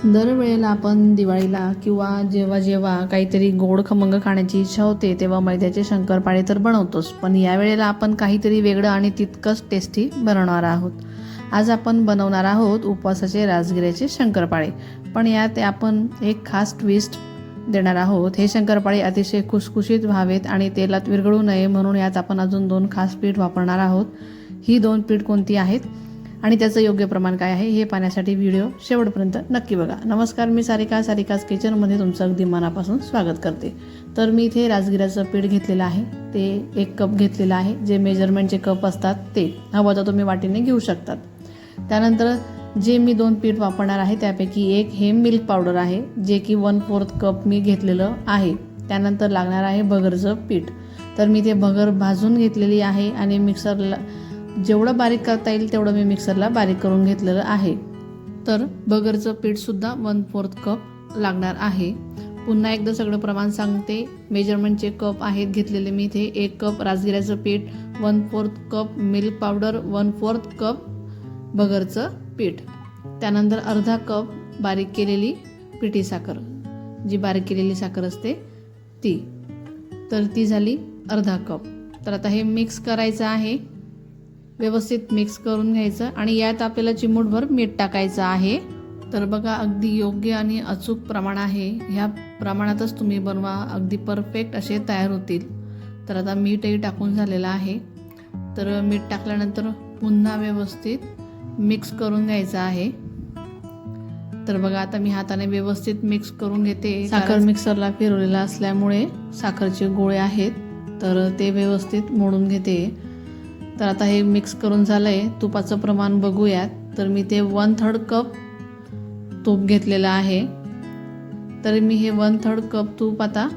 दरवेळेला आपण दिवाळीला किंवा जेव्हा काहीतरी गोड खमंग खाण्याची इच्छा होते तेव्हा मैद्याचे शंकरपाळे तर बनवतोच, पण यावेळेला आपण काहीतरी वेगळं आणि तितकंच टेस्टी बनवणार आहोत। आज आपण बनवणार आहोत उपवासाचे राजगिऱ्याचे शंकरपाळे, पण यात आपण एक खास ट्विस्ट देणार आहोत। हे शंकरपाळे अतिशय खुसखुशीत व्हावेत आणि तेलात विरघळू नये म्हणून यात आपण अजून 2 खास पीठ वापरणार आहोत। ही 2 पीठ कोणती आहेत आणि त्याचं योग्य प्रमाण काय आहे हे पाहण्यासाठी व्हिडिओ शेवटपर्यंत नक्की बघा। नमस्कार, मी सारिकास किचनमध्ये तुमचं अगदी मनापासून स्वागत करते। तर मी इथे राजगिऱ्याचं पीठ घेतलेलं आहे, ते 1 कप घेतलेलं आहे। जे मेजरमेंटचे कप असतात ते हवं तर तुम्ही वाटीने घेऊ शकतात। त्यानंतर जे मी 2 पीठ वापरणार आहे त्यापैकी एक हे मिल्क पावडर आहे, जे की 1/4 कप मी घेतलेलं आहे। त्यानंतर लागणार आहे भगरचं पीठ, तर मी ते भगर भाजून घेतलेली आहे आणि मिक्सरला जेवढं बारीक करता येईल तेवढं मी मिक्सरला बारीक करून घेतलेलं आहे। तर भगरचं पीठसुद्धा 1/4 कप लागणार आहे। पुन्हा एकदा सगळं प्रमाण सांगते। मेजरमेंटचे कप आहेत घेतलेले मी इथे 1 कप राजगिऱ्याचं पीठ, 1/4 कप मिल्क पावडर, 1/4 कप भगरचं पीठ, त्यानंतर अर्धा कप बारीक केलेली पिठी साखर, जी बारीक केलेली साखर असते ती, तर ती झाली अर्धा कप। तर आता हे मिक्स करायचं आहे, व्यवस्थित मिक्स करून घ्यायचं आणि यात आपल्याला चिमूटभर मीठ टाकायचं आहे। तर बघा, अगदी योग्य आणि अचूक प्रमाण आहे। ह्या प्रमाणातच तुम्ही बनवा, अगदी परफेक्ट असे तयार होतील। तर आता मीठही टाकून झालेलं आहे, तर मीठ टाकल्यानंतर पुन्हा व्यवस्थित मिक्स करून घ्यायचं आहे। तर बघा, आता मी हाताने व्यवस्थित मिक्स करून घेते। साखर मिक्सरला फिरवलेला असल्यामुळे साखरचे गोळे आहेत, तर ते व्यवस्थित मोडून घेते। तर आता हे मिक्स करून झालंय। तुपाचं प्रमाण बघूयात, तर मी ते 1/3 कप तूप घेतलेलं आहे। तर मी हे 1/3 कप तूप आता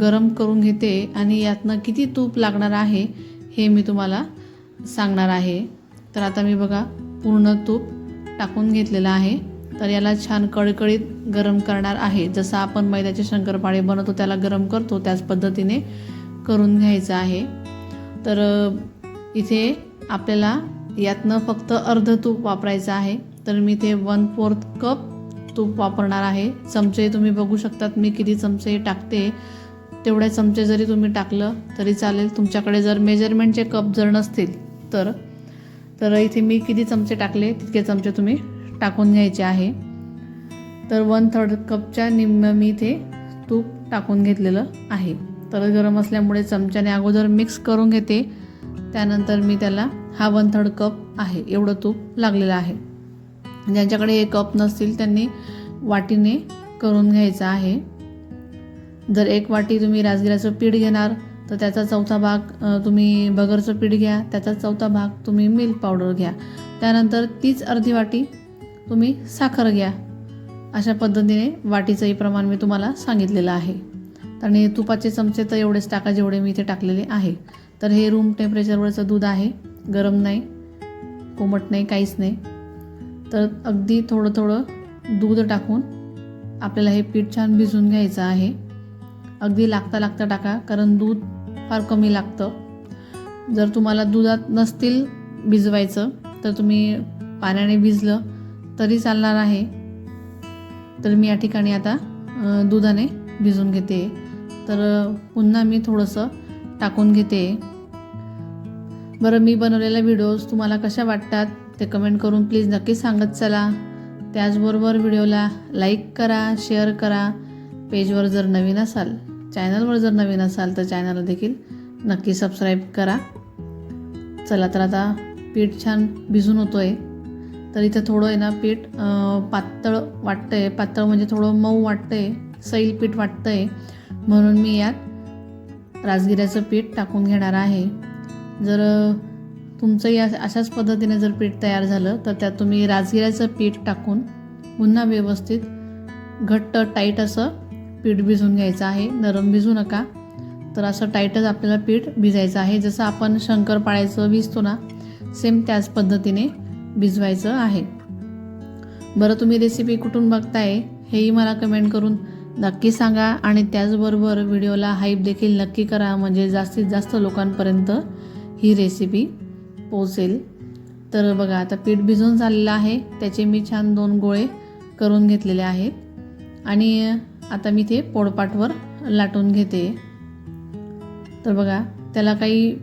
गरम करून घेते आणि यातनं किती तूप लागणार आहे हे मी तुम्हाला सांगणार आहे। तर आता मी बघा पूर्ण तूप टाकून घेतलेलं आहे। तर याला छान कळकळीत गरम करणार आहे, जसं आपण मैद्याचे शंकरपाळे बनवतो त्याला गरम करतो त्याच पद्धतीने करून घ्यायचं आहे। तर इथे आपल्याला यातनं फक्त अर्ध तूप वापरायचं आहे, तर मी ते 1/4 कप तूप वापरणार आहे। चमचे तुम्ही बघू शकतात मी किती चमचे टाकते, तेवढे चमचे जरी तुम्ही टाकलं तरी चालेल। तुमच्याकडे जर मेजरमेंटचे कप जर नसतील तर इथे मी किती चमचे टाकले तितके चमचे तुम्ही टाकून घ्यायचे आहे। तर 1/3 कपच्या निम्म मी इथे तूप टाकून घेतलेलं आहे। तर गरम असल्यामुळे चमच्याने अगोदर मिक्स करून घेते, त्यानंतर मी त्याला हा 1/3 कप आहे एवढं तूप लागलेलं आहे। ज्यांच्याकडे हे कप नसतील त्यांनी वाटीने करून घ्यायचं आहे। जर 1 वाटी तुम्ही राजगिऱ्याचं पीठ घेणार तर त्याचा 1/4 भाग तुम्ही भगरचं पीठ घ्या, त्याचा 1/4 भाग तुम्ही मिल्क पावडर घ्या, त्यानंतर तीच अर्धी वाटी तुम्ही साखर घ्या। अशा पद्धतीने वाटीचंही प्रमाण मी तुम्हाला सांगितलेलं आहे। आणि तुपाचे चमचे तर एवढेच टाका जेवढे मी इथे टाकलेले आहे। तर हे रूम टेम्परेचरवरचं दूध आहे, गरम नाही, कोमट नाही, काहीच नाही। तर अगदी थोडं दूध टाकून आपल्याला हे पीठ छान भिजवून घ्यायचं आहे। अगदी लागता टाका, कारण दूध फार कमी लागतं। जर तुम्हाला दुधात नसतील भिजवायचं तर तुम्ही पाण्याने भिजलं तरी चालणार आहे। तर मी या ठिकाणी आता दुधाने भिजवून घेते। तर पुन्हा मी थोडंसं टाकून घेते। बरं, मी बनवलेल्या व्हिडिओज तुम्हाला कशा वाटतात ते कमेंट करून प्लीज नक्की सांगत चला। त्याचबरोबर व्हिडिओला लाईक करा, शेअर करा। पेजवर जर नवीन असाल, चॅनलवर जर नवीन असाल तर चॅनलला देखील नक्की सबस्क्राईब करा। चला, तर आता पीठ छान भिजून होतोय। तर इथं थोडं आहे ना पीठ पातळ वाटतंय, पातळ म्हणजे थोडं मऊ वाटतंय, सैल पीठ वाटतंय, म्हणून मी यात राजगिऱ्याचं पीठ टाकून घेणार आहे। जर तुमचंही अशाच पद्धतीने जर पीठ तयार झालं तर त्यात तुम्ही राजगिऱ्याचं पीठ टाकून पुन्हा व्यवस्थित घट्ट टाईट असं पीठ भिजवून घ्यायचं आहे। नरम भिजू नका, तर असं टाईटच आपल्याला पीठ भिजायचं आहे। जसं आपण शंकरपाळ्याचं भिजतो ना, सेम त्याच पद्धतीने भिजवायचं आहे। बरं, तुम्ही रेसिपी कुठून बघताय हेही मला कमेंट करून नक्की सांगा आणि त्याचबरोबर व्हिडिओला हाईप देखील नक्की करा, म्हणजे जास्तीत जास्त लोकांपर्यंत ही रेसिपी पोहोचेल। तर बघा, आता पीठ भिजून झालेलं आहे, त्याचे मी छान 2 गोळे करून घेतलेले आहेत आणि आता मी ते पोळपाटवर लाटून घेते। तर बघा, त्याला काही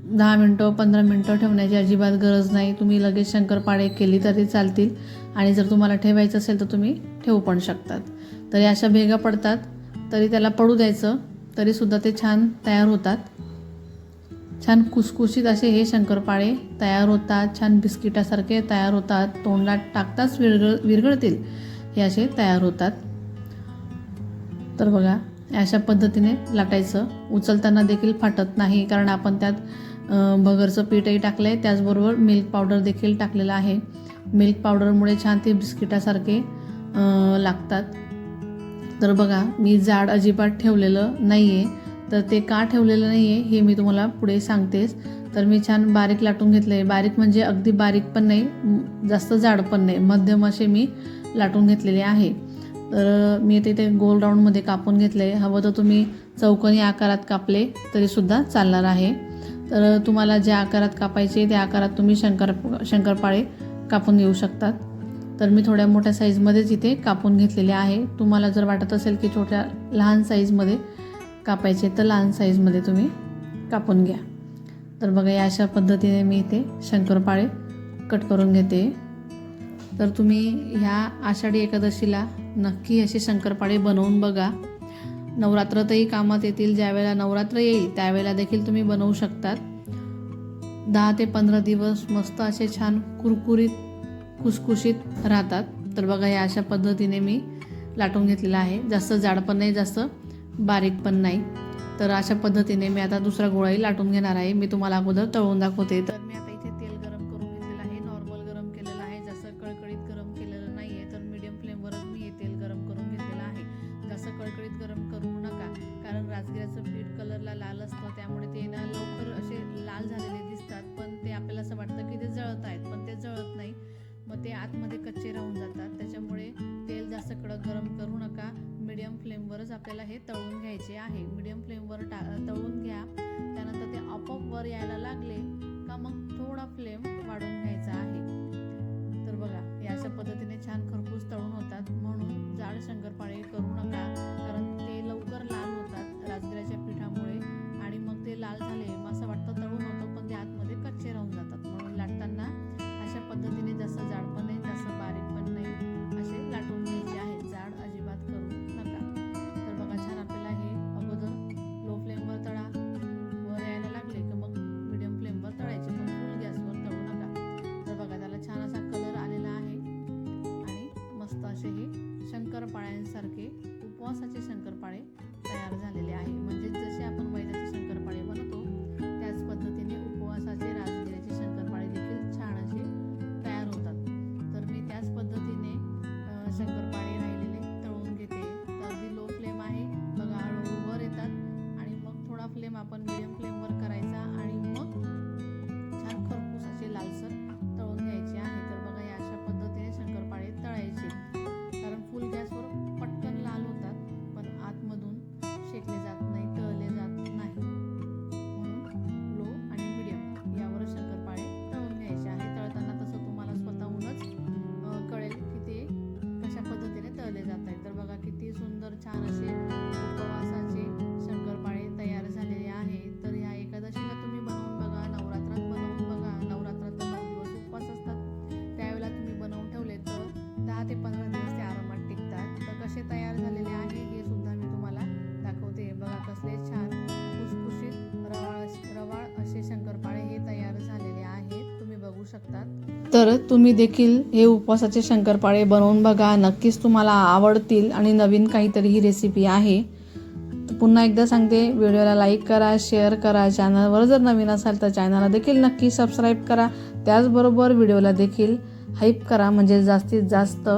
10 मिनटं 15 मिनटं ठेवण्याची अजिबात गरज नाही। तुम्ही लगेच शंकरपाळे केली तरी चालतील आणि जर तुम्हाला ठेवायचं असेल तर तुम्ही ठेवू पण शकतात। तरी अशा भेगा पडतात तरी त्याला पडू द्यायचं, तरीसुद्धा ते छान तयार होतात। छान कुसकुशीत असे हे शंकरपाळे तयार होतात, छान बिस्किटासारखे तयार होतात, तोंडात टाकताच विरघळतील हे असे तयार होतात। तर बघा, अशा पद्धतीने लाटायचं। उचलताना देखील फाटत नाही, कारण आपण त्यात भगरचं पीठही टाकलं आहे, त्याचबरोबर मिल्क पावडर देखील टाकलेलं आहे। मिल्क पावडरमुळे छान ते बिस्किटासारखे लागतात। तर बघा, मी जाड अजिबात ठेवलेलं नाही आहे। तर ते का ठेवलेलं नाही आहे हे मी तुम्हाला पुढे सांगतेच। तर मी छान बारीक लाटून घेतलं आहे। बारीक म्हणजे अगदी बारीक पण नाही, जास्त जाड पण नाही, मध्यम असे मी लाटून घेतलेले आहे। तर मी ते गोल राऊंडमध्ये कापून घेतलं आहे। हवं तर तुम्ही चौकोनी आकारात कापले तरीसुद्धा चालणार आहे। तर तुम्हाला ज्या आकारात कापायचे त्या आकारात तुम्ही शंकरपाळे कापून घेऊ शकतात। तर मी थोड्या मोठ्या साईजमध्येच इथे कापून घेतलेले आहे। तुम्हाला जर वाटत असेल की लहान साईजमध्ये कापायचे तर लहान साईजमध्ये तुम्ही कापून घ्या। तर बघा, या अशा पद्धतीने मी इथे शंकरपाळे कट करून घेते। तर तुम्ही ह्या आषाढी एकादशीला नक्की असे शंकरपाळे बनवून बघा। नवरात्रातही कामात येतील। ज्यावेळेला नवरात्र येईल त्यावेळेला देखील तुम्ही बनवू शकतात। 10 ते 15 दिवस मस्त असे छान कुरकुरीत खुसखुशीत राहतात। तर बघा, या अशा पद्धतीने मी लाटून घेतलेला आहे। जास्त जाड पण नाही, जास्त बारीक पण नाही। तर अशा पद्धतीने मी आता दुसरा गोळाही लाटून घेणार आहे। मी तुम्हाला अगोदर तळून दाखवते। तर मी आता इथे तेल गरम करून घेतलेलं आहे। नॉर्मल गरम केलेलं आहे, जास्त कळकळीत गरम केलेलं नाही आहे। तर मीडियम फ्लेमवरच मी हे तेल गरम करून घेतलेलं आहे। जास्त कळकळीत गरम करू नका, कारण राजगिऱ्याचं पीठ कलरला लाल असतं, त्यामुळे ते ना लवकर असे लाल झालेले दिसतात, पण ते आपल्याला असं वाटतं की ते जळत आहेत, पण ते जळत नाही। मग ते आतमध्ये कच्चे राहून जातात। त्याच्यामुळे तेल जास्त कडक गरम करू नका, मीडियम फ्लेमवरच आपल्याला हे तळून घ्यायचे आहे। मीडियम फ्लेमवर तळून घ्या। त्यानंतर ते आपोआप वर यायला लागले का मग थोडा फ्लेम वाढवून घ्यायचा आहे। तर बघा, या अशा पद्धतीने छान खरपूस तळून होतात। म्हणून जाड शंकरपाळे करू नका, कारण ते लवकर लाल होतात राजगिऱ्याच्या पिठामुळे, आणि मग ते लाल झाले मग असं वाटतं तळून होतं, पण ते आतमध्ये कच्चे राहून जातात। म्हणून लाटताना अशा पद्धतीने जास्त जाड पण नाही, जास्त बारीक पण नाही, असे लाटून घ्यायचे आहे। जाड अजिबात करू नका। तर बघा, छान आपल्याला हे अगोदर लो फ्लेमवर तळा, वर यायला लागले की मग मीडियम फ्लेमवर तळायचे, पण फुल गॅसवर तळू नका। तर बघा, त्याला छान असा कलर आलेला आहे आणि मस्त असे हे शंकरपाळ्यांसारखे उपवासाचे शंकरपाळे तयार झालेले आहे। म्हणजे जसे आपण मैद्याचे शंकरपाळे बनवतो त्याच पद्धतीने उपवासाचे राजगिऱ्याचे शंकरपाळे देखील छान असे तयार होतात। तर मी त्याच पद्धतीने शंकरपाळे राहिलेले तळून घेते। तर अगदी लो फ्लेम आहे बघा, हळूहळू वर येतात आणि मग थोडा फ्लेम आपण मीडियम फ्लेमवर करायचा आणि मग छान खरपूस असे लालसर तळून घ्यायचे आहे। तर बघा, या अशा पद्धतीने शंकरपाळे तळायचे, कारण फुल गॅसवर पटकन लाल होतात, पण आतमधून शेकले जात नाही, तळले जात नाही। म्हणून लो आणि मीडियम यावर शंकरपाळे तळून घ्यायचे आहे। तळताना तसं तुम्हाला स्वतःहूनच कळेल की ते कशा पद्धतीने तळले जात आहेत। तर बघा, किती सुंदर छान असे उपवासाचे शंकरपाळे तयार झालेले आहेत। तर ह्या एकादशीला तुम्ही बनवून बघा, नवरात्रात बनवून बघा। नवरात्रात 9 दिवस उपवास असतात, त्यावेळेला तुम्ही बनवून ठेवले तर 10 ते 15 दिवस ते आरामात टिकतात। तर कसे तयार झालेले आहे हे सुद्धा मी तुम्हाला दाखवते। बघा, कसले छान खुसखुशीत रवाळ असे शंकरपाळे हे तयार झालेले आहेत, तुम्ही बघू शकतात। तर तुम्ही देखील हे उपवासाचे शंकरपाळे बनवून बघा, नक्कीच तुम्हाला आवडतील आणि नवीन काहीतरी ही रेसिपी आहे। पुन्हा एकदा सांगते, व्हिडिओला लाईक करा, शेअर करा, चॅनलवर जर नवीन असाल तर चॅनलला देखील नक्की सबस्क्राईब करा। त्याचबरोबर व्हिडिओला देखील हाईप करा, म्हणजे जास्तीत जास्त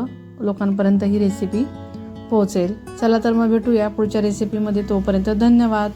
लोकांपर्यंत ही रेसिपी पोहोचेल। चला तर मग भेटूया पुढच्या रेसिपीमध्ये, तोपर्यंत धन्यवाद।